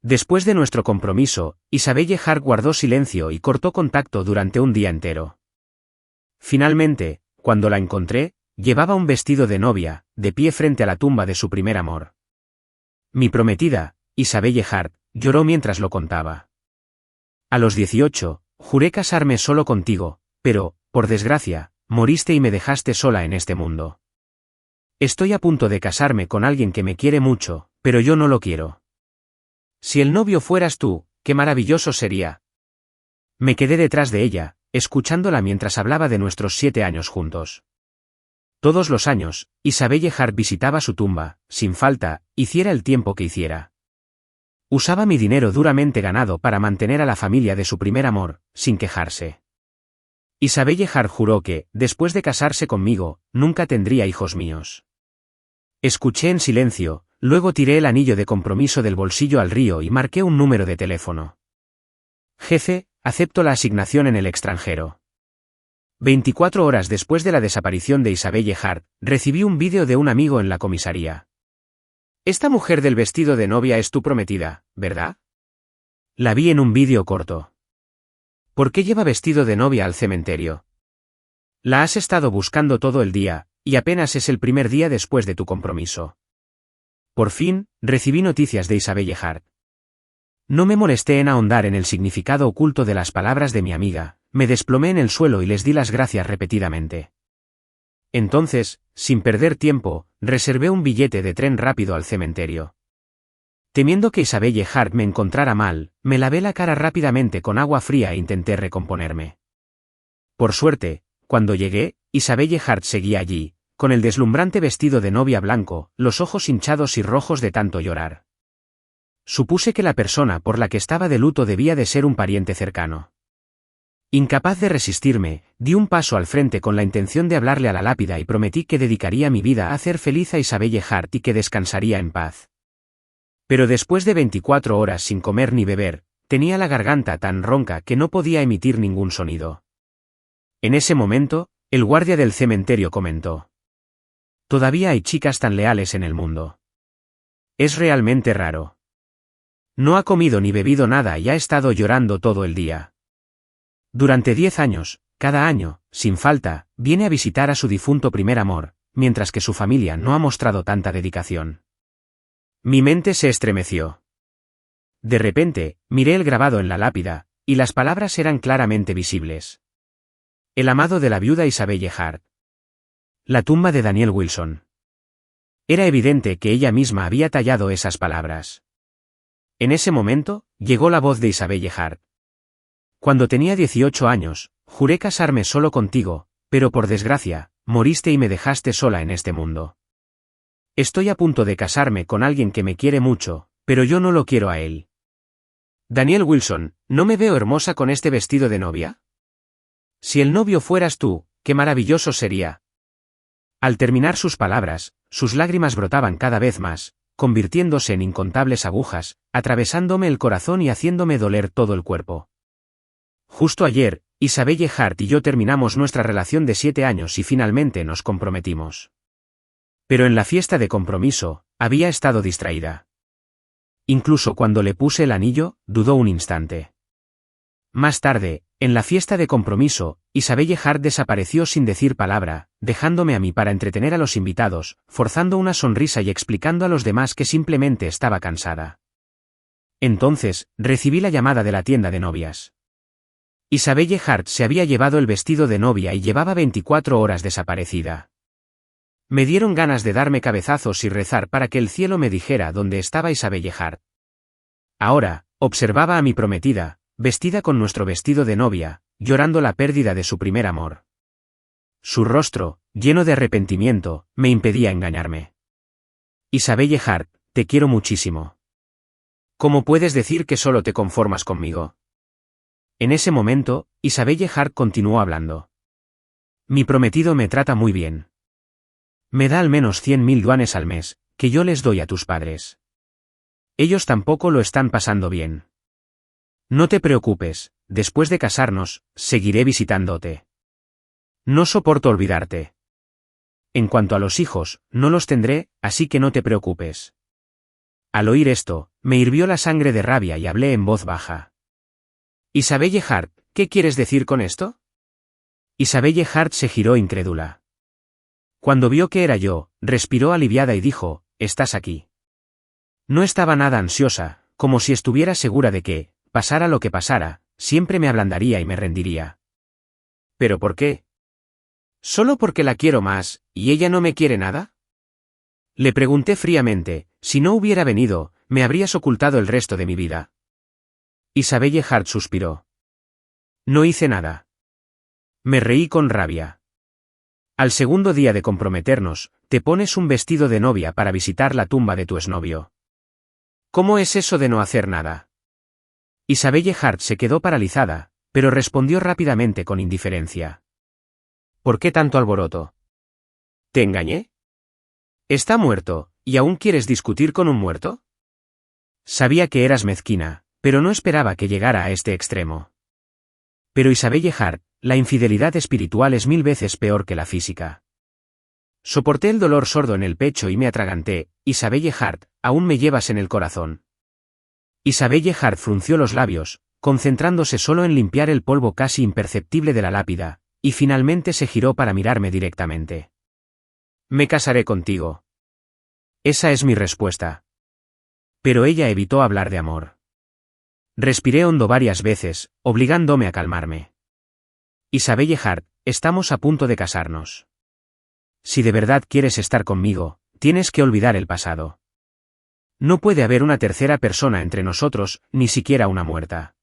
Después de nuestro compromiso, Isabelle Hart guardó silencio y cortó contacto durante un día entero. Finalmente, cuando la encontré, llevaba un vestido de novia, de pie frente a la tumba de su primer amor. Mi prometida, Isabelle Hart, lloró mientras lo contaba. A los 18, juré casarme solo contigo, pero, por desgracia, moriste y me dejaste sola en este mundo. Estoy a punto de casarme con alguien que me quiere mucho, pero yo no lo quiero. Si el novio fueras tú, qué maravilloso sería. Me quedé detrás de ella, escuchándola mientras hablaba de nuestros 7 años juntos. Todos los años, Isabelle Hart visitaba su tumba, sin falta, hiciera el tiempo que hiciera. Usaba mi dinero duramente ganado para mantener a la familia de su primer amor, sin quejarse. Isabelle Hart juró que, después de casarse conmigo, nunca tendría hijos míos. Escuché en silencio, luego tiré el anillo de compromiso del bolsillo al río y marqué un número de teléfono. Jefe, acepto la asignación en el extranjero. 24 horas después de la desaparición de Isabelle Hart, recibí un vídeo de un amigo en la comisaría. Esta mujer del vestido de novia es tu prometida, ¿verdad? La vi en un vídeo corto. ¿Por qué lleva vestido de novia al cementerio? La has estado buscando todo el día, y apenas es el primer día después de tu compromiso. Por fin, recibí noticias de Isabelle Hart. No me molesté en ahondar en el significado oculto de las palabras de mi amiga, me desplomé en el suelo y les di las gracias repetidamente. Entonces, sin perder tiempo, reservé un billete de tren rápido al cementerio. Temiendo que Isabelle Hart me encontrara mal, me lavé la cara rápidamente con agua fría e intenté recomponerme. Por suerte, cuando llegué, Isabelle Hart seguía allí, con el deslumbrante vestido de novia blanco, los ojos hinchados y rojos de tanto llorar. Supuse que la persona por la que estaba de luto debía de ser un pariente cercano. Incapaz de resistirme, di un paso al frente con la intención de hablarle a la lápida y prometí que dedicaría mi vida a hacer feliz a Isabelle Hart y que descansaría en paz. Pero después de 24 horas sin comer ni beber, tenía la garganta tan ronca que no podía emitir ningún sonido. En ese momento, el guardia del cementerio comentó: «Todavía hay chicas tan leales en el mundo. Es realmente raro. No ha comido ni bebido nada y ha estado llorando todo el día. Durante 10 años, cada año, sin falta, viene a visitar a su difunto primer amor, mientras que su familia no ha mostrado tanta dedicación». Mi mente se estremeció. De repente, miré el grabado en la lápida, y las palabras eran claramente visibles. El amado de la viuda Isabelle Hart. La tumba de Daniel Wilson. Era evidente que ella misma había tallado esas palabras. En ese momento, llegó la voz de Isabelle Hart. Cuando tenía 18 años, juré casarme solo contigo, pero por desgracia, moriste y me dejaste sola en este mundo. Estoy a punto de casarme con alguien que me quiere mucho, pero yo no lo quiero a él. Daniel Wilson, ¿no me veo hermosa con este vestido de novia? Si el novio fueras tú, qué maravilloso sería. Al terminar sus palabras, sus lágrimas brotaban cada vez más, convirtiéndose en incontables agujas, atravesándome el corazón y haciéndome doler todo el cuerpo. Justo ayer, Isabelle Hart y yo terminamos nuestra relación de 7 años y finalmente nos comprometimos. Pero en la fiesta de compromiso, había estado distraída. Incluso cuando le puse el anillo, dudó un instante. Más tarde, en la fiesta de compromiso, Isabelle Hart desapareció sin decir palabra, dejándome a mí para entretener a los invitados, forzando una sonrisa y explicando a los demás que simplemente estaba cansada. Entonces, recibí la llamada de la tienda de novias. Isabelle Hart se había llevado el vestido de novia y llevaba 24 horas desaparecida. Me dieron ganas de darme cabezazos y rezar para que el cielo me dijera dónde estaba Isabelle Hart. Ahora, observaba a mi prometida, vestida con nuestro vestido de novia, llorando la pérdida de su primer amor. Su rostro, lleno de arrepentimiento, me impedía engañarme. Isabelle Hart, te quiero muchísimo. ¿Cómo puedes decir que solo te conformas conmigo? En ese momento, Isabelle Hart continuó hablando. Mi prometido me trata muy bien. Me da al menos 100.000 yuanes al mes, que yo les doy a tus padres. Ellos tampoco lo están pasando bien. No te preocupes, después de casarnos, seguiré visitándote. No soporto olvidarte. En cuanto a los hijos, no los tendré, así que no te preocupes. Al oír esto, me hirvió la sangre de rabia y hablé en voz baja. Isabelle Hart, ¿qué quieres decir con esto? Isabelle Hart se giró incrédula. Cuando vio que era yo, respiró aliviada y dijo, «¿Estás aquí?» No estaba nada ansiosa, como si estuviera segura de que, pasara lo que pasara, siempre me ablandaría y me rendiría. ¿Pero por qué? ¿Solo porque la quiero más, y ella no me quiere nada? Le pregunté fríamente, si no hubiera venido, me habrías ocultado el resto de mi vida. Isabelle Hart suspiró. No hice nada. Me reí con rabia. Al segundo día de comprometernos, te pones un vestido de novia para visitar la tumba de tu exnovio. ¿Cómo es eso de no hacer nada? Isabelle Hart se quedó paralizada, pero respondió rápidamente con indiferencia. ¿Por qué tanto alboroto? ¿Te engañé? Está muerto, ¿y aún quieres discutir con un muerto? Sabía que eras mezquina, pero no esperaba que llegara a este extremo. Pero Isabelle Hart, la infidelidad espiritual es 1000 veces peor que la física. Soporté el dolor sordo en el pecho y me atraganté. Isabelle Hart, aún me llevas en el corazón. Isabelle Hart frunció los labios, concentrándose solo en limpiar el polvo casi imperceptible de la lápida, y finalmente se giró para mirarme directamente. Me casaré contigo. Esa es mi respuesta. Pero ella evitó hablar de amor. Respiré hondo varias veces, obligándome a calmarme. Isabelle Hart, estamos a punto de casarnos. Si de verdad quieres estar conmigo, tienes que olvidar el pasado. No puede haber una tercera persona entre nosotros, ni siquiera una muerta.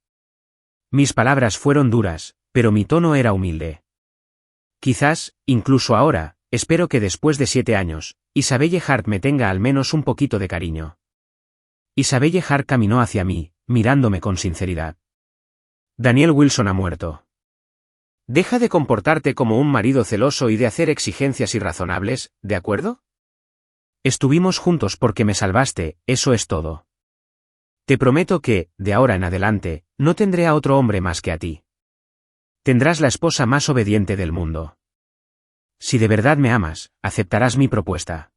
Mis palabras fueron duras, pero mi tono era humilde. Quizás, incluso ahora, espero que después de 7 años, Isabelle Hart me tenga al menos un poquito de cariño. Isabelle Hart caminó hacia mí, mirándome con sinceridad. Daniel Wilson ha muerto. Deja de comportarte como un marido celoso y de hacer exigencias irrazonables, ¿de acuerdo? Estuvimos juntos porque me salvaste, eso es todo. Te prometo que, de ahora en adelante, no tendré a otro hombre más que a ti. Tendrás la esposa más obediente del mundo. Si de verdad me amas, aceptarás mi propuesta.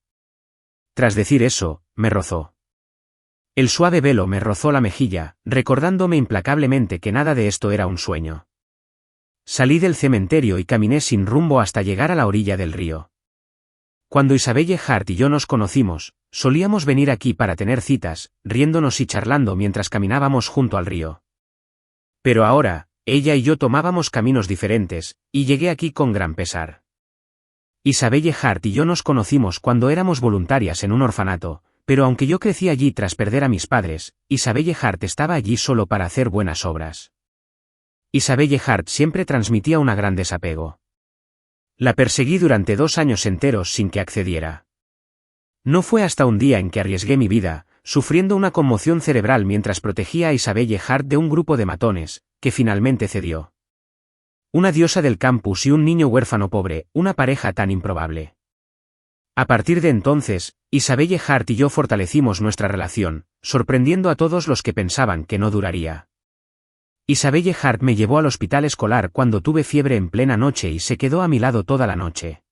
Tras decir eso, me rozó. El suave velo me rozó la mejilla, recordándome implacablemente que nada de esto era un sueño. Salí del cementerio y caminé sin rumbo hasta llegar a la orilla del río. Cuando Isabelle Hart y yo nos conocimos, solíamos venir aquí para tener citas, riéndonos y charlando mientras caminábamos junto al río. Pero ahora, ella y yo tomábamos caminos diferentes, y llegué aquí con gran pesar. Isabelle Hart y yo nos conocimos cuando éramos voluntarias en un orfanato, pero aunque yo crecí allí tras perder a mis padres, Isabelle Hart estaba allí solo para hacer buenas obras. Isabelle Hart siempre transmitía un gran desapego. La perseguí durante 2 años enteros sin que accediera. No fue hasta un día en que arriesgué mi vida, sufriendo una conmoción cerebral mientras protegía a Isabelle Hart de un grupo de matones, que finalmente cedió. Una diosa del campus y un niño huérfano pobre, una pareja tan improbable. A partir de entonces, Isabelle Hart y yo fortalecimos nuestra relación, sorprendiendo a todos los que pensaban que no duraría. Isabelle Hart me llevó al hospital escolar cuando tuve fiebre en plena noche y se quedó a mi lado toda la noche.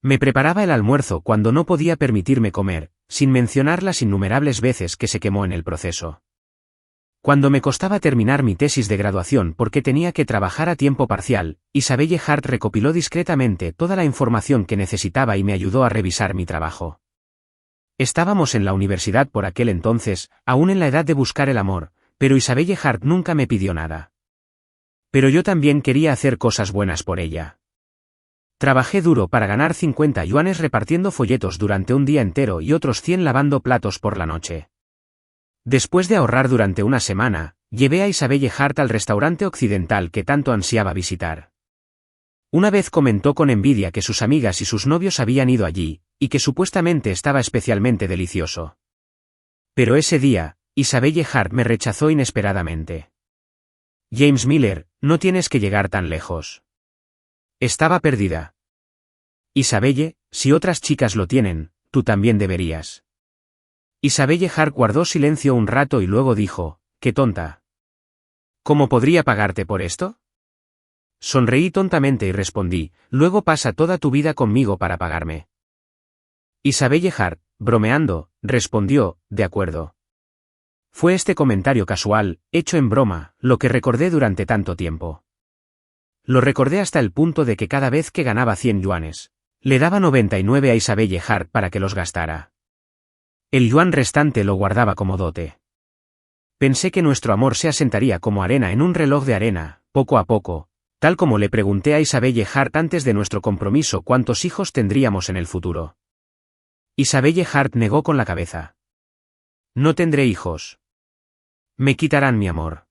Me preparaba el almuerzo cuando no podía permitirme comer, sin mencionar las innumerables veces que se quemó en el proceso. Cuando me costaba terminar mi tesis de graduación porque tenía que trabajar a tiempo parcial, Isabelle Hart recopiló discretamente toda la información que necesitaba y me ayudó a revisar mi trabajo. Estábamos en la universidad por aquel entonces, aún en la edad de buscar el amor, pero Isabelle Hart nunca me pidió nada. Pero yo también quería hacer cosas buenas por ella. Trabajé duro para ganar 50 yuanes repartiendo folletos durante un día entero y otros 100 lavando platos por la noche. Después de ahorrar durante una semana, llevé a Isabelle Hart al restaurante occidental que tanto ansiaba visitar. Una vez comentó con envidia que sus amigas y sus novios habían ido allí, y que supuestamente estaba especialmente delicioso. Pero ese día, Isabelle Hart me rechazó inesperadamente. James Miller, no tienes que llegar tan lejos. Estaba perdida. Isabelle, si otras chicas lo tienen, tú también deberías. Isabelle Hart guardó silencio un rato y luego dijo, «Qué tonta. ¿Cómo podría pagarte por esto?» Sonreí tontamente y respondí, «Luego pasa toda tu vida conmigo para pagarme». Isabelle Hart, bromeando, respondió, de acuerdo. Fue este comentario casual, hecho en broma, lo que recordé durante tanto tiempo. Lo recordé hasta el punto de que cada vez que ganaba 100 yuanes, le daba 99 a Isabelle Hart para que los gastara. El yuan restante lo guardaba como dote. Pensé que nuestro amor se asentaría como arena en un reloj de arena, poco a poco, tal como le pregunté a Isabelle Hart antes de nuestro compromiso cuántos hijos tendríamos en el futuro. Isabelle Hart negó con la cabeza. No tendré hijos. Me quitarán mi amor.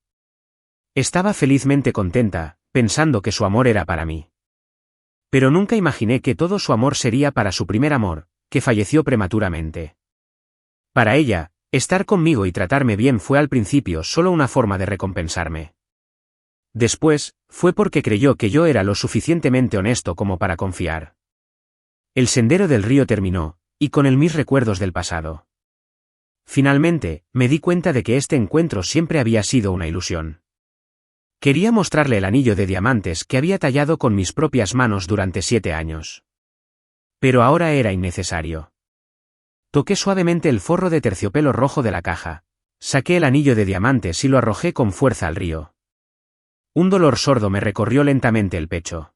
Estaba felizmente contenta, pensando que su amor era para mí. Pero nunca imaginé que todo su amor sería para su primer amor, que falleció prematuramente. Para ella, estar conmigo y tratarme bien fue al principio solo una forma de recompensarme. Después, fue porque creyó que yo era lo suficientemente honesto como para confiar. El sendero del río terminó, y con él mis recuerdos del pasado. Finalmente, me di cuenta de que este encuentro siempre había sido una ilusión. Quería mostrarle el anillo de diamantes que había tallado con mis propias manos durante 7 años. Pero ahora era innecesario. Toqué suavemente el forro de terciopelo rojo de la caja, saqué el anillo de diamantes y lo arrojé con fuerza al río. Un dolor sordo me recorrió lentamente el pecho.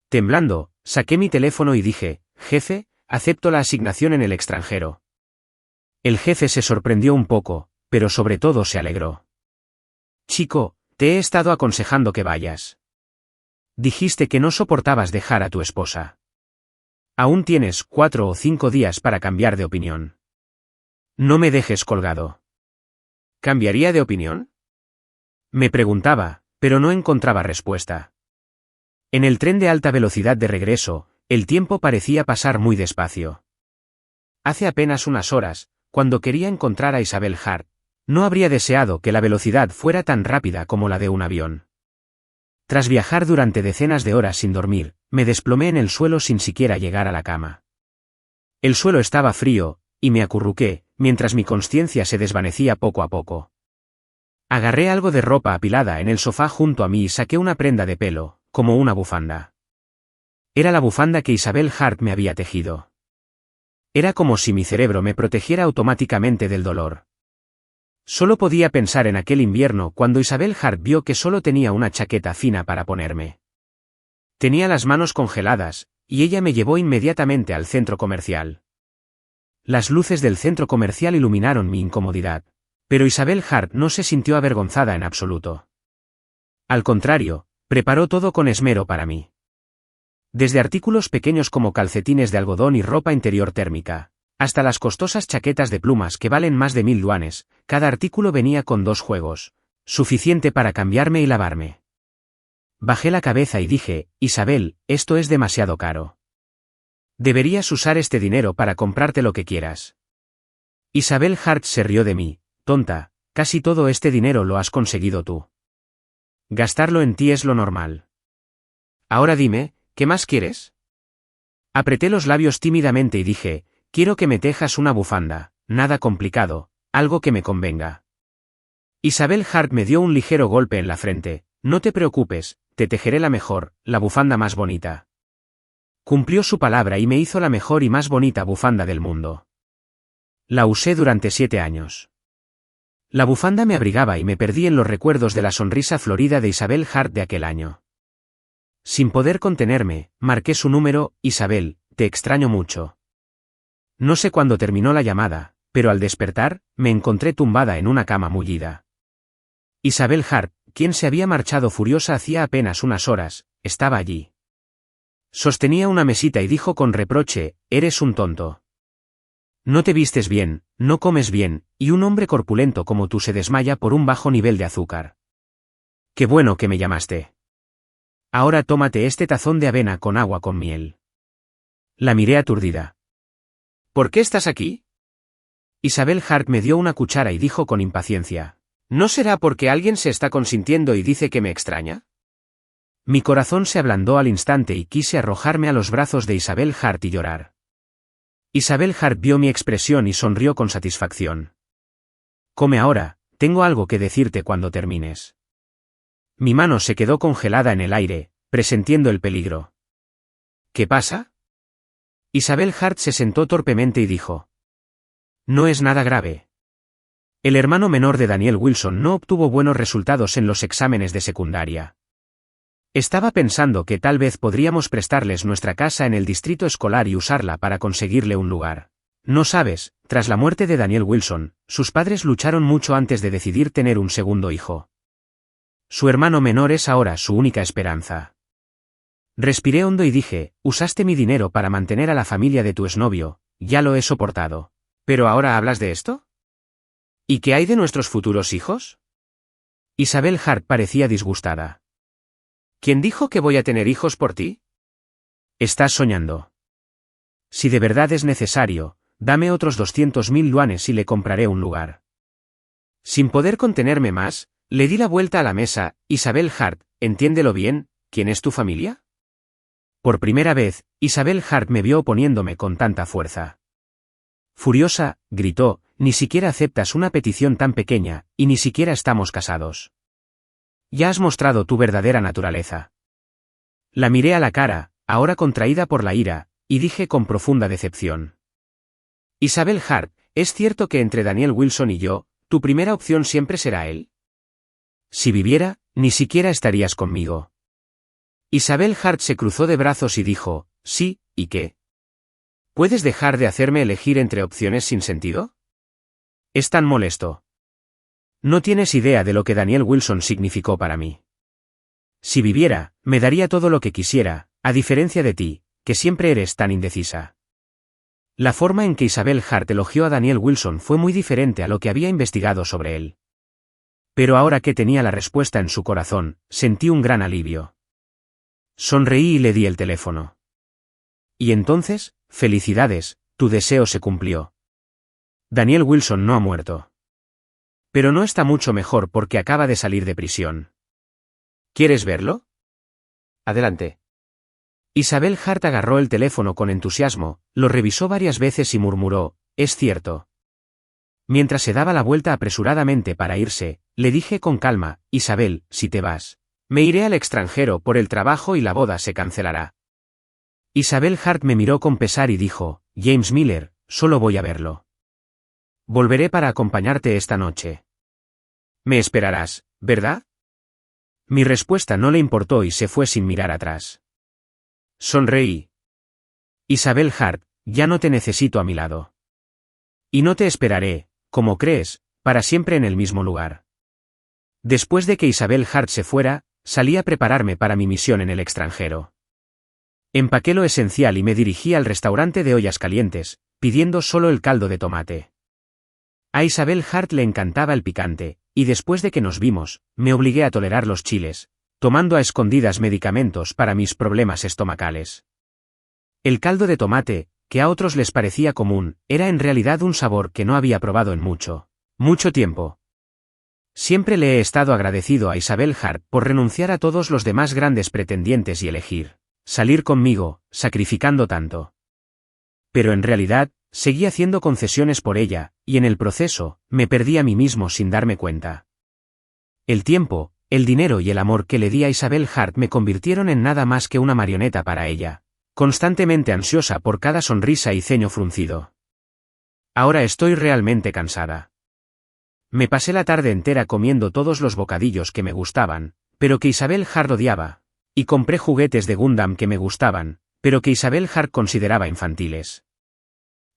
Temblando, saqué mi teléfono y dije, «Jefe, acepto la asignación en el extranjero». El jefe se sorprendió un poco, pero sobre todo se alegró. «Chico, te he estado aconsejando que vayas. Dijiste que no soportabas dejar a tu esposa. Aún tienes 4 o 5 días para cambiar de opinión. No me dejes colgado». ¿Cambiaría de opinión?, me preguntaba, pero no encontraba respuesta. En el tren de alta velocidad de regreso, el tiempo parecía pasar muy despacio. Hace apenas unas horas, cuando quería encontrar a Isabelle Hart, no habría deseado que la velocidad fuera tan rápida como la de un avión. Tras viajar durante decenas de horas sin dormir, me desplomé en el suelo sin siquiera llegar a la cama. El suelo estaba frío, y me acurruqué, mientras mi consciencia se desvanecía poco a poco. Agarré algo de ropa apilada en el sofá junto a mí y saqué una prenda de pelo, como una bufanda. Era la bufanda que Isabelle Hart me había tejido. Era como si mi cerebro me protegiera automáticamente del dolor. Solo podía pensar en aquel invierno cuando Isabelle Hart vio que solo tenía una chaqueta fina para ponerme. Tenía las manos congeladas, y ella me llevó inmediatamente al centro comercial. Las luces del centro comercial iluminaron mi incomodidad, pero Isabelle Hart no se sintió avergonzada en absoluto. Al contrario, preparó todo con esmero para mí. Desde artículos pequeños como calcetines de algodón y ropa interior térmica, hasta las costosas chaquetas de plumas que valen más de 1000 yuanes, cada artículo venía con 2 juegos, suficiente para cambiarme y lavarme. Bajé la cabeza y dije, Isabel, esto es demasiado caro. Deberías usar este dinero para comprarte lo que quieras. Isabelle Hart se rió de mí, tonta, casi todo este dinero lo has conseguido tú. Gastarlo en ti es lo normal. Ahora dime, ¿qué más quieres? Apreté los labios tímidamente y dije, quiero que me tejas una bufanda, nada complicado, algo que me convenga. Isabelle Hart me dio un ligero golpe en la frente, no te preocupes, te tejeré la mejor, la bufanda más bonita. Cumplió su palabra y me hizo la mejor y más bonita bufanda del mundo. La usé durante 7 años. La bufanda me abrigaba y me perdí en los recuerdos de la sonrisa florida de Isabelle Hart de aquel año. Sin poder contenerme, marqué su número, Isabel, te extraño mucho. No sé cuándo terminó la llamada, pero al despertar, me encontré tumbada en una cama mullida. Isabelle Hart, quien se había marchado furiosa hacía apenas unas horas, estaba allí. Sostenía una mesita y dijo con reproche, eres un tonto. No te vistes bien, no comes bien, y un hombre corpulento como tú se desmaya por un bajo nivel de azúcar. Qué bueno que me llamaste. Ahora tómate este tazón de avena con agua con miel. La miré aturdida. ¿Por qué estás aquí? Isabelle Hart me dio una cuchara y dijo con impaciencia, ¿no será porque alguien se está consintiendo y dice que me extraña? Mi corazón se ablandó al instante y quise arrojarme a los brazos de Isabelle Hart y llorar. Isabelle Hart vio mi expresión y sonrió con satisfacción. Come ahora, tengo algo que decirte cuando termines. Mi mano se quedó congelada en el aire, presintiendo el peligro. ¿Qué pasa? Isabelle Hart se sentó torpemente y dijo. No es nada grave. El hermano menor de Daniel Wilson no obtuvo buenos resultados en los exámenes de secundaria. Estaba pensando que tal vez podríamos prestarles nuestra casa en el distrito escolar y usarla para conseguirle un lugar. No sabes, tras la muerte de Daniel Wilson, sus padres lucharon mucho antes de decidir tener un segundo hijo. Su hermano menor es ahora su única esperanza. Respiré hondo y dije, usaste mi dinero para mantener a la familia de tu exnovio, ya lo he soportado. ¿Pero ahora hablas de esto? ¿Y qué hay de nuestros futuros hijos? Isabel Hart parecía disgustada. ¿Quién dijo que voy a tener hijos por ti? Estás soñando. Si de verdad es necesario, dame otros 200.000 yuanes y le compraré un lugar. Sin poder contenerme más, le di la vuelta a la mesa. Isabel Hart, entiéndelo bien, ¿quién es tu familia? Por primera vez, Isabel Hart me vio oponiéndome con tanta fuerza. Furiosa, gritó, ni siquiera aceptas una petición tan pequeña, y ni siquiera estamos casados. Ya has mostrado tu verdadera naturaleza. La miré a la cara, ahora contraída por la ira, y dije con profunda decepción. Isabel Hart, ¿es cierto que entre Daniel Wilson y yo, tu primera opción siempre será él? Si viviera, ni siquiera estarías conmigo. Isabel Hart se cruzó de brazos y dijo, sí, ¿y qué? ¿Puedes dejar de hacerme elegir entre opciones sin sentido? Es tan molesto. No tienes idea de lo que Daniel Wilson significó para mí. Si viviera, me daría todo lo que quisiera, a diferencia de ti, que siempre eres tan indecisa. La forma en que Isabel Hart elogió a Daniel Wilson fue muy diferente a lo que había investigado sobre él. Pero ahora que tenía la respuesta en su corazón, sentí un gran alivio. Sonreí y le di el teléfono. Y entonces, felicidades, tu deseo se cumplió. Daniel Wilson no ha muerto. Pero no está mucho mejor porque acaba de salir de prisión. ¿Quieres verlo? Adelante. Isabel Hart agarró el teléfono con entusiasmo, lo revisó varias veces y murmuró, es cierto. Mientras se daba la vuelta apresuradamente para irse, le dije con calma, Isabel, si te vas, me iré al extranjero por el trabajo y la boda se cancelará. Isabel Hart me miró con pesar y dijo, James Miller, solo voy a verlo. Volveré para acompañarte esta noche. Me esperarás, ¿verdad? Mi respuesta no le importó y se fue sin mirar atrás. Sonreí. Isabel Hart, ya no te necesito a mi lado. Y no te esperaré, como crees, para siempre en el mismo lugar. Después de que Isabel Hart se fuera, salí a prepararme para mi misión en el extranjero. Empaqué lo esencial y me dirigí al restaurante de ollas calientes, pidiendo solo el caldo de tomate. A Isabel Hart le encantaba el picante, y después de que nos vimos, me obligué a tolerar los chiles, tomando a escondidas medicamentos para mis problemas estomacales. El caldo de tomate, que a otros les parecía común, era en realidad un sabor que no había probado en mucho tiempo. Siempre le he estado agradecido a Isabel Hart por renunciar a todos los demás grandes pretendientes y elegir salir conmigo, sacrificando tanto. Pero en realidad, seguí haciendo concesiones por ella, y en el proceso, me perdí a mí mismo sin darme cuenta. El tiempo, el dinero y el amor que le di a Isabel Hart me convirtieron en nada más que una marioneta para ella, constantemente ansiosa por cada sonrisa y ceño fruncido. Ahora estoy realmente cansada. Me pasé la tarde entera comiendo todos los bocadillos que me gustaban, pero que Isabel Hart odiaba, y compré juguetes de Gundam que me gustaban, pero que Isabel Hart consideraba infantiles.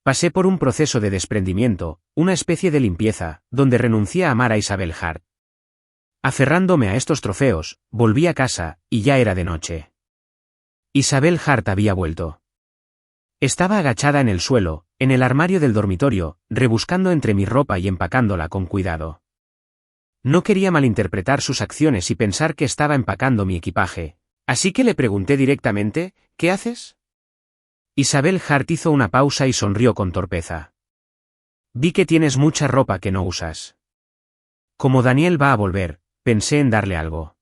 Pasé por un proceso de desprendimiento, una especie de limpieza, donde renuncié a amar a Isabel Hart. Aferrándome a estos trofeos, volví a casa, y ya era de noche. Isabel Hart había vuelto. Estaba agachada en el suelo, en el armario del dormitorio, rebuscando entre mi ropa y empacándola con cuidado. No quería malinterpretar sus acciones y pensar que estaba empacando mi equipaje, así que le pregunté directamente, ¿qué haces? Isabel Hart hizo una pausa y sonrió con torpeza. Vi que tienes mucha ropa que no usas. Como Daniel va a volver, pensé en darle algo.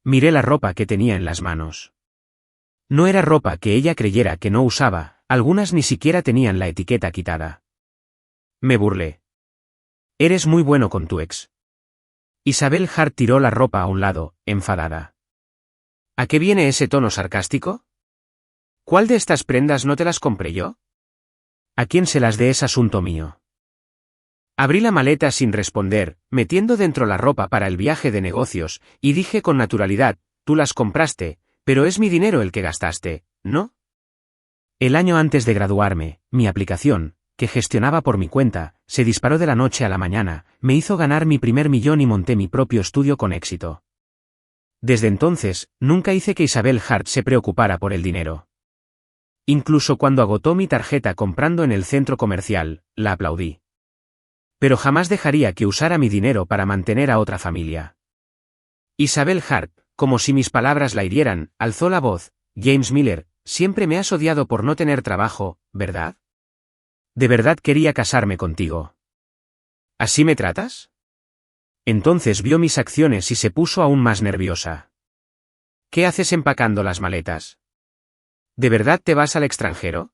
Miré la ropa que tenía en las manos. No era ropa que ella creyera que no usaba, algunas ni siquiera tenían la etiqueta quitada. Me burlé. Eres muy bueno con tu ex. Isabel Hart tiró la ropa a un lado, enfadada. ¿A qué viene ese tono sarcástico? ¿Cuál de estas prendas no te las compré yo? ¿A quién se las dé es asunto mío? Abrí la maleta sin responder, metiendo dentro la ropa para el viaje de negocios, y dije con naturalidad, tú las compraste, pero es mi dinero el que gastaste, ¿no? El año antes de graduarme, mi aplicación, que gestionaba por mi cuenta, se disparó de la noche a la mañana, me hizo ganar mi primer millón y monté mi propio estudio con éxito. Desde entonces, nunca hice que Isabel Hart se preocupara por el dinero. Incluso cuando agotó mi tarjeta comprando en el centro comercial, la aplaudí. Pero jamás dejaría que usara mi dinero para mantener a otra familia. Isabel Hart, como si mis palabras la hirieran, alzó la voz, James Miller, siempre me has odiado por no tener trabajo, ¿verdad? ¿De verdad quería casarme contigo? ¿Así me tratas? Entonces vio mis acciones y se puso aún más nerviosa. ¿Qué haces empacando las maletas? ¿De verdad te vas al extranjero?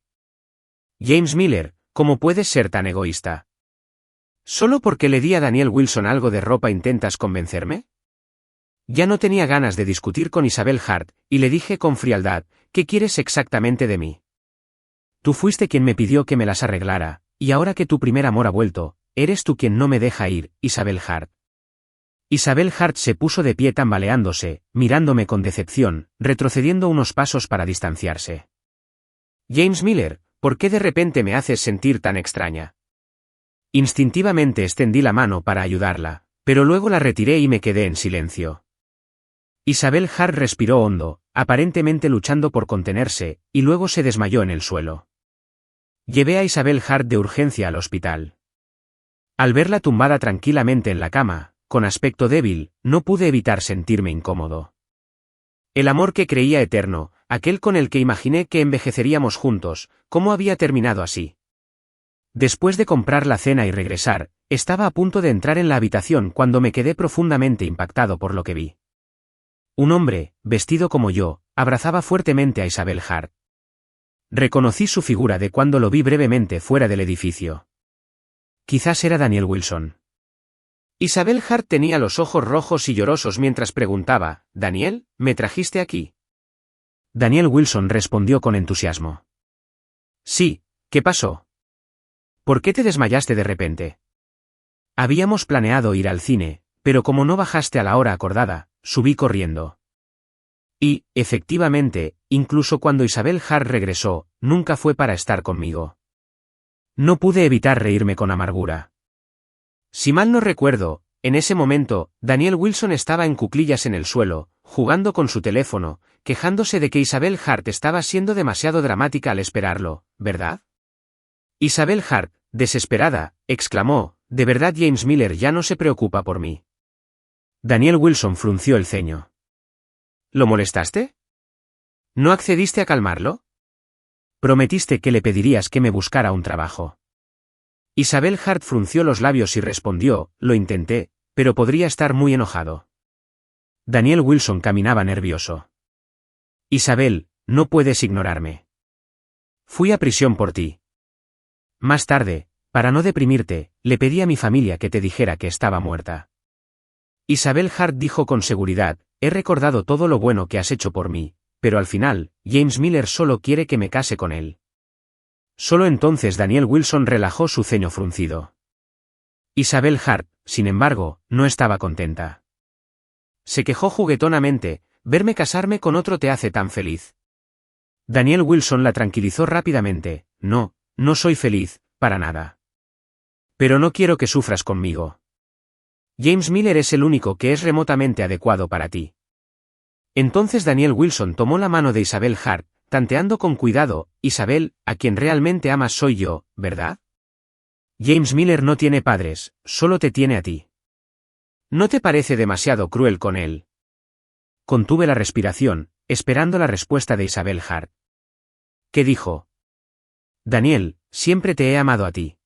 James Miller, ¿cómo puedes ser tan egoísta? ¿Solo porque le di a Daniel Wilson algo de ropa intentas convencerme? Ya no tenía ganas de discutir con Isabel Hart, y le dije con frialdad, ¿qué quieres exactamente de mí? Tú fuiste quien me pidió que me las arreglara, y ahora que tu primer amor ha vuelto, eres tú quien no me deja ir, Isabel Hart. Isabel Hart se puso de pie tambaleándose, mirándome con decepción, retrocediendo unos pasos para distanciarse. James Miller, ¿por qué de repente me haces sentir tan extraña? Instintivamente extendí la mano para ayudarla, pero luego la retiré y me quedé en silencio. Isabel Hart respiró hondo, aparentemente luchando por contenerse, y luego se desmayó en el suelo. Llevé a Isabel Hart de urgencia al hospital. Al verla tumbada tranquilamente en la cama, con aspecto débil, no pude evitar sentirme incómodo. El amor que creía eterno, aquel con el que imaginé que envejeceríamos juntos, ¿cómo había terminado así? Después de comprar la cena y regresar, estaba a punto de entrar en la habitación cuando me quedé profundamente impactado por lo que vi. Un hombre, vestido como yo, abrazaba fuertemente a Isabel Hart. Reconocí su figura de cuando lo vi brevemente fuera del edificio. Quizás era Daniel Wilson. Isabel Hart tenía los ojos rojos y llorosos mientras preguntaba, «Daniel, ¿me trajiste aquí?» Daniel Wilson respondió con entusiasmo. «Sí, ¿qué pasó? ¿Por qué te desmayaste de repente?» Habíamos planeado ir al cine, pero como no bajaste a la hora acordada, subí corriendo. Y, efectivamente, incluso cuando Isabel Hart regresó, nunca fue para estar conmigo. No pude evitar reírme con amargura. Si mal no recuerdo, en ese momento, Daniel Wilson estaba en cuclillas en el suelo, jugando con su teléfono, quejándose de que Isabel Hart estaba siendo demasiado dramática al esperarlo, ¿verdad? Isabel Hart, desesperada, exclamó, «¿De verdad James Miller ya no se preocupa por mí?» Daniel Wilson frunció el ceño. ¿Lo molestaste? ¿No accediste a calmarlo? Prometiste que le pedirías que me buscara un trabajo. Isabel Hart frunció los labios y respondió, «Lo intenté, pero podría estar muy enojado». Daniel Wilson caminaba nervioso. «Isabel, no puedes ignorarme. Fui a prisión por ti. Más tarde, para no deprimirte, le pedí a mi familia que te dijera que estaba muerta». Isabel Hart dijo con seguridad, «He recordado todo lo bueno que has hecho por mí, pero al final, James Miller solo quiere que me case con él». Solo entonces Daniel Wilson relajó su ceño fruncido. Isabel Hart, sin embargo, no estaba contenta. Se quejó juguetonamente, «Verme casarme con otro te hace tan feliz». Daniel Wilson la tranquilizó rápidamente, «No, no soy feliz, para nada. Pero no quiero que sufras conmigo. James Miller es el único que es remotamente adecuado para ti». Entonces Daniel Wilson tomó la mano de Isabel Hart, tanteando con cuidado, «Isabel, a quien realmente amas soy yo, ¿verdad? James Miller no tiene padres, solo te tiene a ti. ¿No te parece demasiado cruel con él?» Contuve la respiración, esperando la respuesta de Isabel Hart. ¿Qué dijo? «Daniel, siempre te he amado a ti.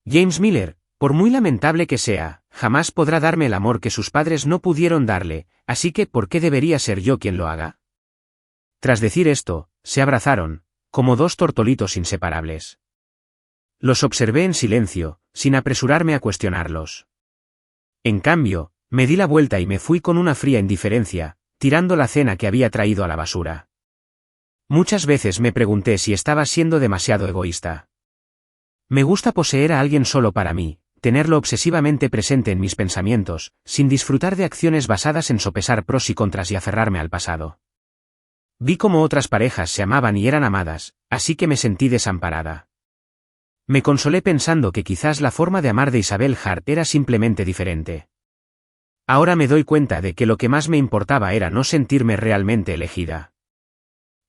James Miller, por muy lamentable que sea, jamás podrá darme el amor que sus padres no pudieron darle, así que ¿por qué debería ser yo quien lo haga?» Tras decir esto, se abrazaron, como dos tortolitos inseparables. Los observé en silencio, sin apresurarme a cuestionarlos. En cambio, me di la vuelta y me fui con una fría indiferencia, tirando la cena que había traído a la basura. Muchas veces me pregunté si estaba siendo demasiado egoísta. Me gusta poseer a alguien solo para mí, tenerlo obsesivamente presente en mis pensamientos, sin disfrutar de acciones basadas en sopesar pros y contras y aferrarme al pasado. Vi cómo otras parejas se amaban y eran amadas, así que me sentí desamparada. Me consolé pensando que quizás la forma de amar de Isabel Hart era simplemente diferente. Ahora me doy cuenta de que lo que más me importaba era no sentirme realmente elegida.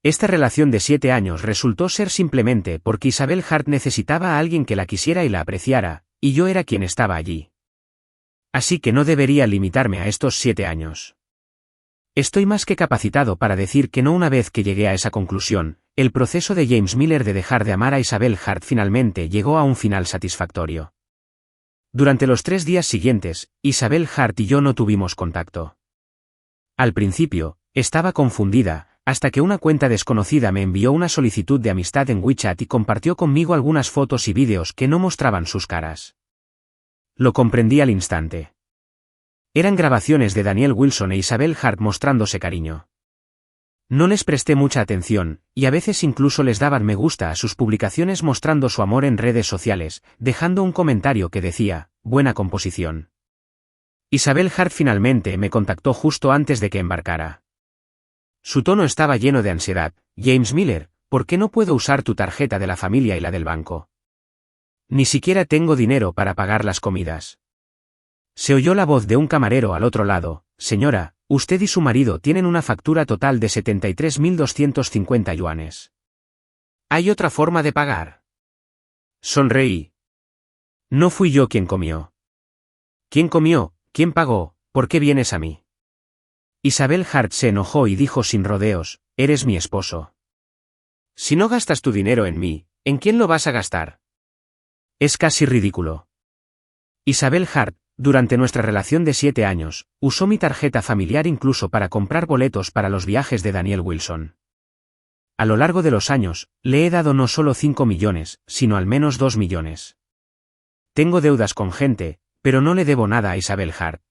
Esta relación de 7 años resultó ser simplemente porque Isabel Hart necesitaba a alguien que la quisiera y la apreciara, y yo era quien estaba allí. Así que no debería limitarme a estos 7 años. Estoy más que capacitado para decir que no una vez que llegué a esa conclusión, el proceso de James Miller de dejar de amar a Isabel Hart finalmente llegó a un final satisfactorio. Durante los 3 días siguientes, Isabel Hart y yo no tuvimos contacto. Al principio, estaba confundida, hasta que una cuenta desconocida me envió una solicitud de amistad en WeChat y compartió conmigo algunas fotos y vídeos que no mostraban sus caras. Lo comprendí al instante. Eran grabaciones de Daniel Wilson e Isabel Hart mostrándose cariño. No les presté mucha atención, y a veces incluso les daban me gusta a sus publicaciones mostrando su amor en redes sociales, dejando un comentario que decía, buena composición. Isabel Hart finalmente me contactó justo antes de que embarcara. Su tono estaba lleno de ansiedad. James Miller, ¿por qué no puedo usar tu tarjeta de la familia y la del banco? Ni siquiera tengo dinero para pagar las comidas. Se oyó la voz de un camarero al otro lado. Señora, usted y su marido tienen una factura total de 73.250 yuanes. ¿Hay otra forma de pagar? Sonreí. No fui yo quien comió. ¿Quién comió? ¿Quién pagó? ¿Por qué vienes a mí? Isabel Hart se enojó y dijo sin rodeos, eres mi esposo. Si no gastas tu dinero en mí, ¿en quién lo vas a gastar? Es casi ridículo. Isabel Hart, durante nuestra relación de 7 años, usó mi tarjeta familiar incluso para comprar boletos para los viajes de Daniel Wilson. A lo largo de los años, le he dado no solo 5 millones, sino al menos 2 millones. Tengo deudas con gente, pero no le debo nada a Isabel Hart.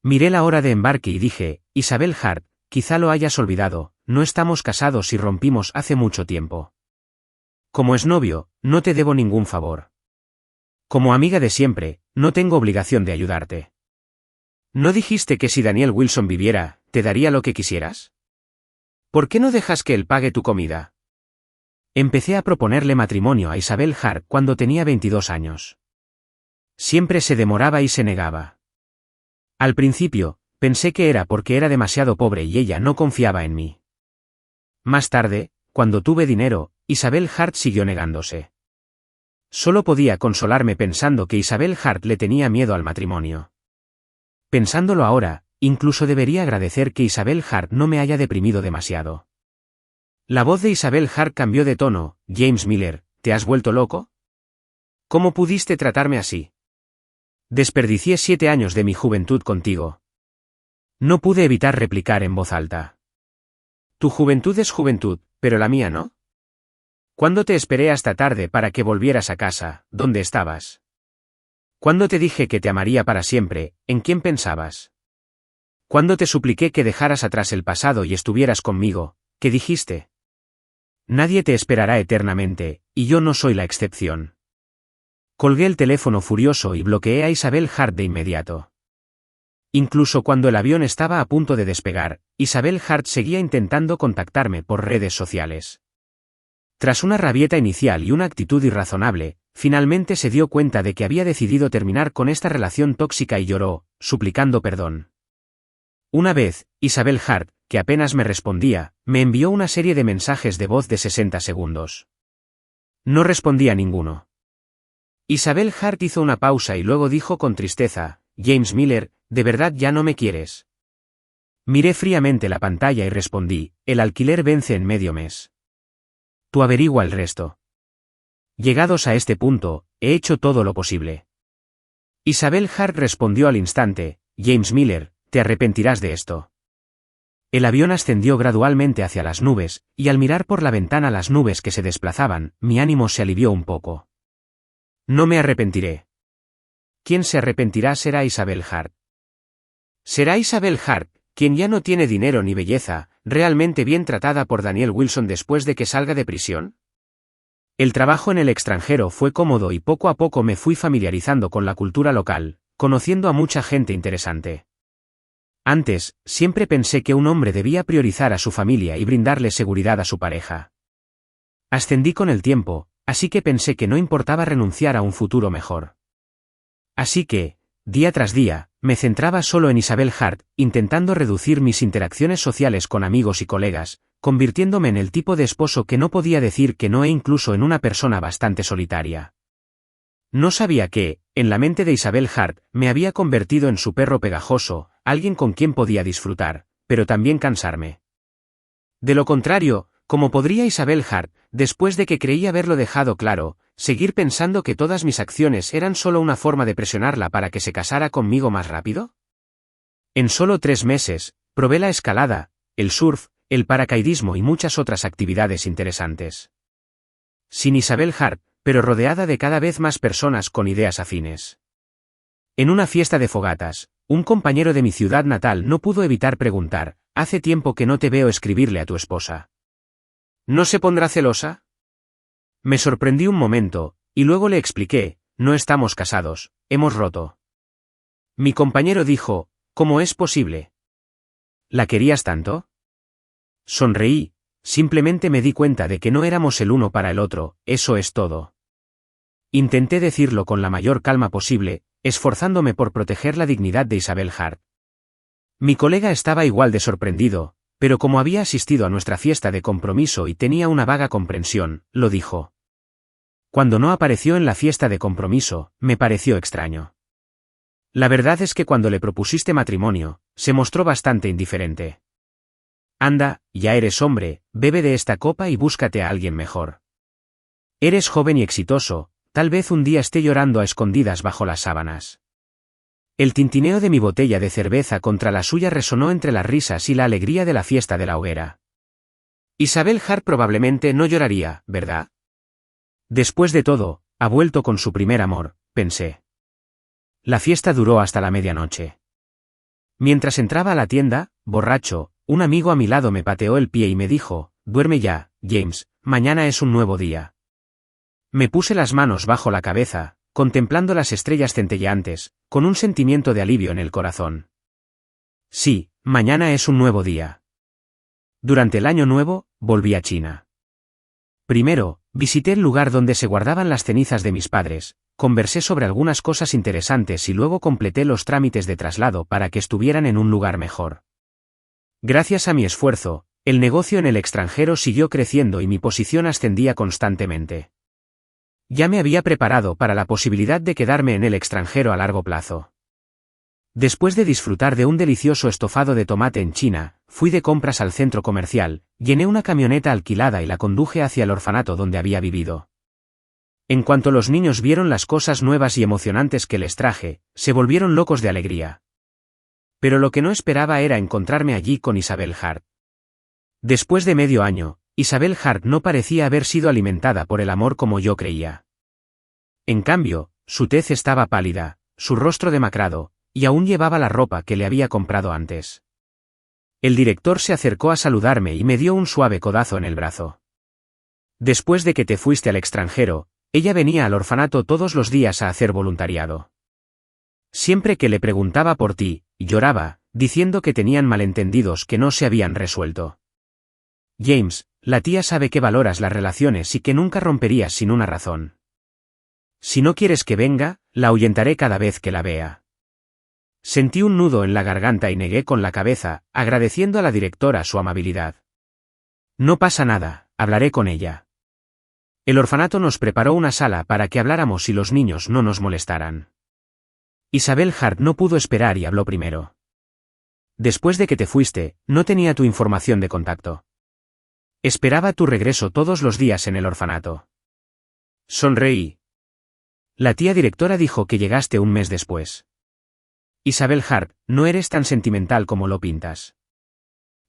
Miré la hora de embarque y dije, Isabel Hart, quizá lo hayas olvidado, no estamos casados y rompimos hace mucho tiempo. Como exnovio, no te debo ningún favor. Como amiga de siempre, no tengo obligación de ayudarte. ¿No dijiste que si Daniel Wilson viviera, te daría lo que quisieras? ¿Por qué no dejas que él pague tu comida? Empecé a proponerle matrimonio a Isabel Hart cuando tenía 22 años. Siempre se demoraba y se negaba. Al principio, pensé que era porque era demasiado pobre y ella no confiaba en mí. Más tarde, cuando tuve dinero, Isabel Hart siguió negándose. Solo podía consolarme pensando que Isabel Hart le tenía miedo al matrimonio. Pensándolo ahora, incluso debería agradecer que Isabel Hart no me haya deprimido demasiado. La voz de Isabel Hart cambió de tono. James Miller, ¿te has vuelto loco? ¿Cómo pudiste tratarme así? Desperdicié 7 años de mi juventud contigo. No pude evitar replicar en voz alta. Tu juventud es juventud, pero la mía no. ¿Cuándo te esperé hasta tarde para que volvieras a casa? ¿Dónde estabas? ¿Cuándo te dije que te amaría para siempre? ¿En quién pensabas? ¿Cuándo te supliqué que dejaras atrás el pasado y estuvieras conmigo? ¿Qué dijiste? Nadie te esperará eternamente, y yo no soy la excepción. Colgué el teléfono furioso y bloqueé a Isabel Hart de inmediato. Incluso cuando el avión estaba a punto de despegar, Isabel Hart seguía intentando contactarme por redes sociales. Tras una rabieta inicial y una actitud irrazonable, finalmente se dio cuenta de que había decidido terminar con esta relación tóxica y lloró, suplicando perdón. Una vez, Isabel Hart, que apenas me respondía, me envió una serie de mensajes de voz de 60 segundos. No respondí a ninguno. Isabel Hart hizo una pausa y luego dijo con tristeza, James Miller, ¿de verdad ya no me quieres? Miré fríamente la pantalla y respondí, el alquiler vence en medio mes. Tú averigua el resto. Llegados a este punto, he hecho todo lo posible. Isabel Hart respondió al instante, James Miller, te arrepentirás de esto. El avión ascendió gradualmente hacia las nubes, y al mirar por la ventana las nubes que se desplazaban, mi ánimo se alivió un poco. No me arrepentiré. Quien se arrepentirá será Isabel Hart. Será Isabel Hart, quien ya no tiene dinero ni belleza, realmente bien tratada por Daniel Wilson después de que salga de prisión. El trabajo en el extranjero fue cómodo y poco a poco me fui familiarizando con la cultura local, conociendo a mucha gente interesante. Antes, siempre pensé que un hombre debía priorizar a su familia y brindarle seguridad a su pareja. Ascendí con el tiempo, así que pensé que no importaba renunciar a un futuro mejor. Así que, día tras día, me centraba solo en Isabel Hart, intentando reducir mis interacciones sociales con amigos y colegas, convirtiéndome en el tipo de esposo que no podía decir que no e incluso en una persona bastante solitaria. No sabía que, en la mente de Isabel Hart, me había convertido en su perro pegajoso, alguien con quien podía disfrutar, pero también cansarme. De lo contrario, ¿cómo podría Isabel Hart, después de que creí haberlo dejado claro, seguir pensando que todas mis acciones eran solo una forma de presionarla para que se casara conmigo más rápido? En solo 3 meses, probé la escalada, el surf, el paracaidismo y muchas otras actividades interesantes. Sin Isabel Hart, pero rodeada de cada vez más personas con ideas afines. En una fiesta de fogatas, un compañero de mi ciudad natal no pudo evitar preguntar: «Hace tiempo que no te veo escribirle a tu esposa. ¿No se pondrá celosa?» Me sorprendí un momento, y luego le expliqué: «No estamos casados, hemos roto». Mi compañero dijo: «¿Cómo es posible? ¿La querías tanto?» Sonreí, simplemente me di cuenta de que no éramos el uno para el otro, eso es todo. Intenté decirlo con la mayor calma posible, esforzándome por proteger la dignidad de Isabel Hart. Mi colega estaba igual de sorprendido, pero como había asistido a nuestra fiesta de compromiso y tenía una vaga comprensión, lo dijo. Cuando no apareció en la fiesta de compromiso, me pareció extraño. La verdad es que cuando le propusiste matrimonio, se mostró bastante indiferente. Anda, ya eres hombre, bebe de esta copa y búscate a alguien mejor. Eres joven y exitoso, tal vez un día esté llorando a escondidas bajo las sábanas. El tintineo de mi botella de cerveza contra la suya resonó entre las risas y la alegría de la fiesta de la hoguera. Isabel Hart probablemente no lloraría, ¿verdad? Después de todo, ha vuelto con su primer amor, pensé. La fiesta duró hasta la medianoche. Mientras entraba a la tienda, borracho, un amigo a mi lado me pateó el pie y me dijo: «Duerme ya, James, mañana es un nuevo día». Me puse las manos bajo la cabeza, contemplando las estrellas centelleantes, con un sentimiento de alivio en el corazón. Sí, mañana es un nuevo día. Durante el año nuevo, volví a China. Primero, visité el lugar donde se guardaban las cenizas de mis padres, conversé sobre algunas cosas interesantes y luego completé los trámites de traslado para que estuvieran en un lugar mejor. Gracias a mi esfuerzo, el negocio en el extranjero siguió creciendo y mi posición ascendía constantemente. Ya me había preparado para la posibilidad de quedarme en el extranjero a largo plazo. Después de disfrutar de un delicioso estofado de tomate en China, fui de compras al centro comercial, llené una camioneta alquilada y la conduje hacia el orfanato donde había vivido. En cuanto los niños vieron las cosas nuevas y emocionantes que les traje, se volvieron locos de alegría. Pero lo que no esperaba era encontrarme allí con Isabel Hart. Después de medio año, Isabel Hart no parecía haber sido alimentada por el amor como yo creía. En cambio, su tez estaba pálida, su rostro demacrado, y aún llevaba la ropa que le había comprado antes. El director se acercó a saludarme y me dio un suave codazo en el brazo. Después de que te fuiste al extranjero, ella venía al orfanato todos los días a hacer voluntariado. Siempre que le preguntaba por ti, lloraba, diciendo que tenían malentendidos que no se habían resuelto. James, la tía sabe que valoras las relaciones y que nunca romperías sin una razón. Si no quieres que venga, la ahuyentaré cada vez que la vea. Sentí un nudo en la garganta y negué con la cabeza, agradeciendo a la directora su amabilidad. No pasa nada, hablaré con ella. El orfanato nos preparó una sala para que habláramos y los niños no nos molestaran. Isabel Hart no pudo esperar y habló primero. Después de que te fuiste, no tenía tu información de contacto. Esperaba tu regreso todos los días en el orfanato. Sonreí. La tía directora dijo que llegaste un mes después. Isabel Hart, no eres tan sentimental como lo pintas.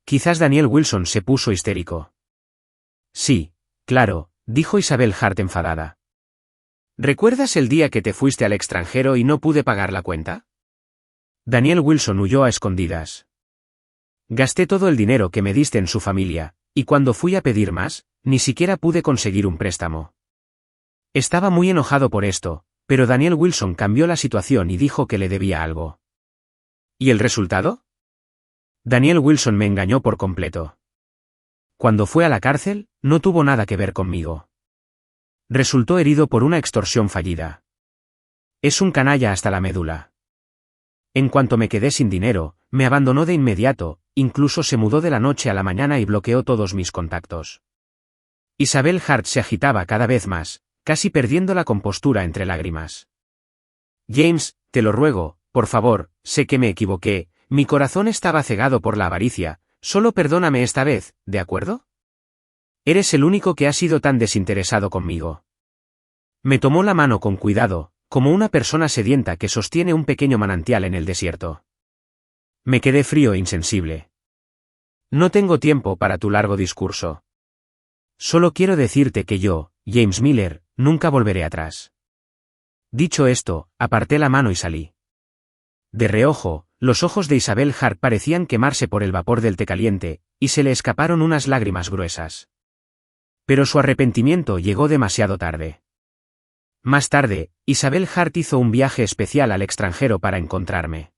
Quizás Daniel Wilson se puso histérico. Sí, claro, dijo Isabel Hart enfadada. ¿Recuerdas el día que te fuiste al extranjero y no pude pagar la cuenta? Daniel Wilson huyó a escondidas. Gasté todo el dinero que me diste en su familia, y cuando fui a pedir más, ni siquiera pude conseguir un préstamo. Estaba muy enojado por esto, pero Daniel Wilson cambió la situación y dijo que le debía algo. ¿Y el resultado? Daniel Wilson me engañó por completo. Cuando fue a la cárcel, no tuvo nada que ver conmigo. Resultó herido por una extorsión fallida. Es un canalla hasta la médula. En cuanto me quedé sin dinero, me abandonó de inmediato, incluso se mudó de la noche a la mañana y bloqueó todos mis contactos. Isabel Hart se agitaba cada vez más, casi perdiendo la compostura entre lágrimas. James, te lo ruego, por favor, sé que me equivoqué, mi corazón estaba cegado por la avaricia, solo perdóname esta vez, ¿de acuerdo? Eres el único que ha sido tan desinteresado conmigo. Me tomó la mano con cuidado, como una persona sedienta que sostiene un pequeño manantial en el desierto. Me quedé frío e insensible. No tengo tiempo para tu largo discurso. Solo quiero decirte que yo, James Miller, nunca volveré atrás. Dicho esto, aparté la mano y salí. De reojo, los ojos de Isabel Hart parecían quemarse por el vapor del té caliente, y se le escaparon unas lágrimas gruesas. Pero su arrepentimiento llegó demasiado tarde. Más tarde, Isabel Hart hizo un viaje especial al extranjero para encontrarme.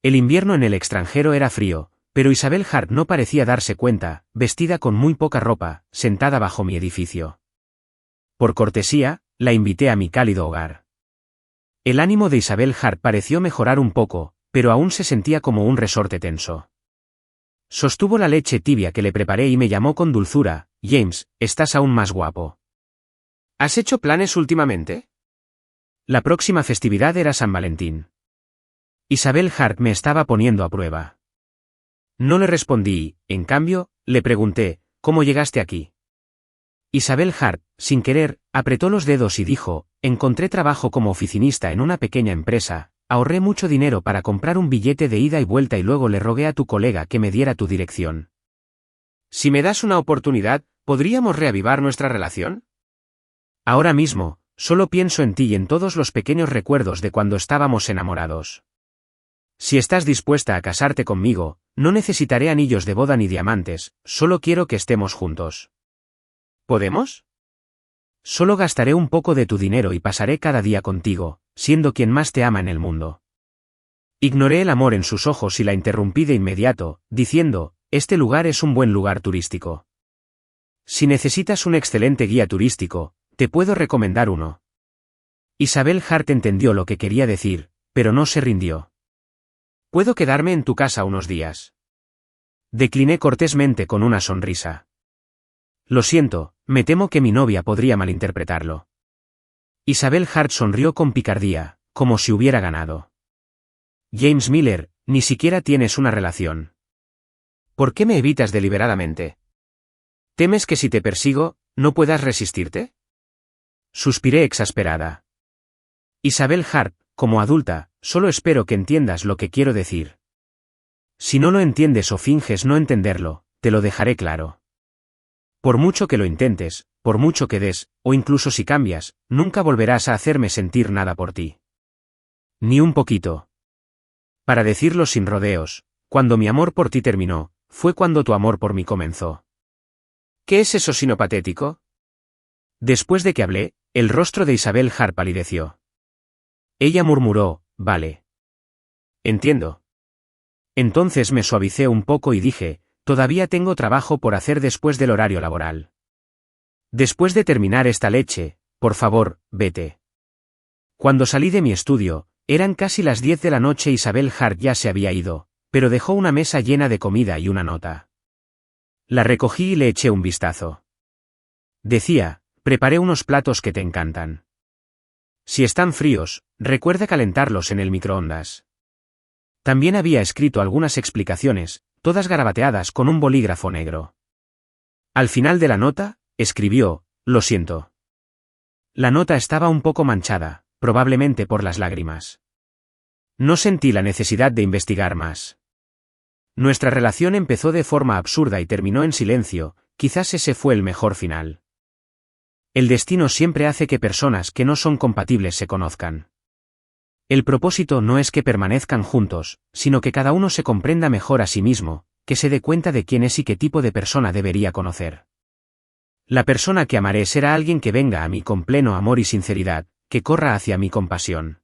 El invierno en el extranjero era frío, pero Isabel Hart no parecía darse cuenta, vestida con muy poca ropa, sentada bajo mi edificio. Por cortesía, la invité a mi cálido hogar. El ánimo de Isabel Hart pareció mejorar un poco, pero aún se sentía como un resorte tenso. Sostuvo la leche tibia que le preparé y me llamó con dulzura: James, estás aún más guapo. ¿Has hecho planes últimamente? La próxima festividad era San Valentín. Isabel Hart me estaba poniendo a prueba. No le respondí, en cambio, le pregunté, ¿cómo llegaste aquí? Isabel Hart, sin querer, apretó los dedos y dijo, encontré trabajo como oficinista en una pequeña empresa, ahorré mucho dinero para comprar un billete de ida y vuelta y luego le rogué a tu colega que me diera tu dirección. Si me das una oportunidad, ¿podríamos reavivar nuestra relación? Ahora mismo, solo pienso en ti y en todos los pequeños recuerdos de cuando estábamos enamorados. Si estás dispuesta a casarte conmigo, no necesitaré anillos de boda ni diamantes, solo quiero que estemos juntos. ¿Podemos? Solo gastaré un poco de tu dinero y pasaré cada día contigo, siendo quien más te ama en el mundo. Ignoré el amor en sus ojos y la interrumpí de inmediato, diciendo, este lugar es un buen lugar turístico. Si necesitas un excelente guía turístico, te puedo recomendar uno. Isabel Hart entendió lo que quería decir, pero no se rindió. ¿Puedo quedarme en tu casa unos días? Decliné cortésmente con una sonrisa. Lo siento, me temo que mi novia podría malinterpretarlo. Isabel Hart sonrió con picardía, como si hubiera ganado. James Miller, ni siquiera tienes una relación. ¿Por qué me evitas deliberadamente? ¿Temes que si te persigo, no puedas resistirte? Suspiré exasperada. Isabel Hart, como adulta, solo espero que entiendas lo que quiero decir. Si no lo entiendes o finges no entenderlo, te lo dejaré claro. Por mucho que lo intentes, por mucho que des, o incluso si cambias, nunca volverás a hacerme sentir nada por ti. Ni un poquito. Para decirlo sin rodeos, cuando mi amor por ti terminó, fue cuando tu amor por mí comenzó. ¿Qué es eso sino patético? Después de que hablé, el rostro de Isabel Hart palideció. Ella murmuró, vale. Entiendo. Entonces me suavicé un poco y dije, todavía tengo trabajo por hacer después del horario laboral. Después de terminar esta leche, por favor, vete. Cuando salí de mi estudio, eran casi las 10 de la noche y Isabel Hart ya se había ido, pero dejó una mesa llena de comida y una nota. La recogí y le eché un vistazo. Decía, preparé unos platos que te encantan. Si están fríos, recuerda calentarlos en el microondas. También había escrito algunas explicaciones, todas garabateadas con un bolígrafo negro. Al final de la nota, escribió, lo siento. La nota estaba un poco manchada, probablemente por las lágrimas. No sentí la necesidad de investigar más. Nuestra relación empezó de forma absurda y terminó en silencio, quizás ese fue el mejor final. El destino siempre hace que personas que no son compatibles se conozcan. El propósito no es que permanezcan juntos, sino que cada uno se comprenda mejor a sí mismo, que se dé cuenta de quién es y qué tipo de persona debería conocer. La persona que amaré será alguien que venga a mí con pleno amor y sinceridad, que corra hacia mí con pasión.